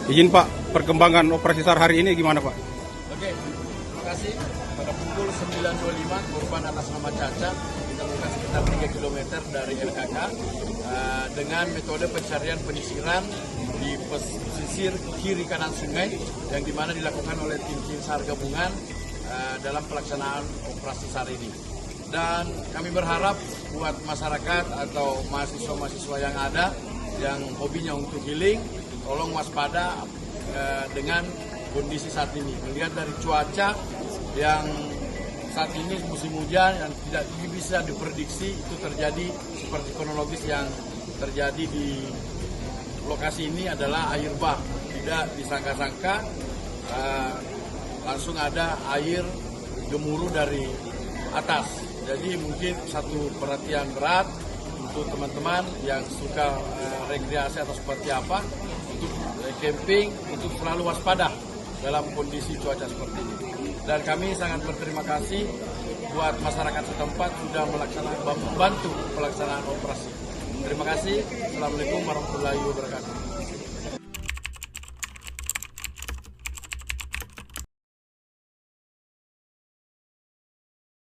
Izin Pak, perkembangan operasi SAR hari ini gimana Pak? Oke, terima kasih. Pada pukul 9.25 korban atas nama Caca ditemukan sekitar 3 km dari LKK dengan metode pencarian penyisiran di pesisir kiri kanan sungai yang dimana dilakukan oleh tim SAR gabungan dalam pelaksanaan operasi SAR ini. Dan kami berharap buat masyarakat atau mahasiswa-mahasiswa yang ada yang hobinya untuk healing, tolong waspada dengan kondisi saat ini. Melihat dari cuaca yang saat ini musim hujan yang tidak bisa diprediksi, itu terjadi seperti kronologis yang terjadi di lokasi ini adalah air bah. Tidak disangka-sangka langsung ada air gemuruh dari atas. Jadi mungkin satu perhatian berat untuk teman-teman yang suka rekreasi atau seperti apa, untuk camping, untuk selalu waspada dalam kondisi cuaca seperti ini. Dan kami sangat berterima kasih buat masyarakat setempat sudah membantu pelaksanaan operasi. Terima kasih. Assalamualaikum warahmatullahi wabarakatuh.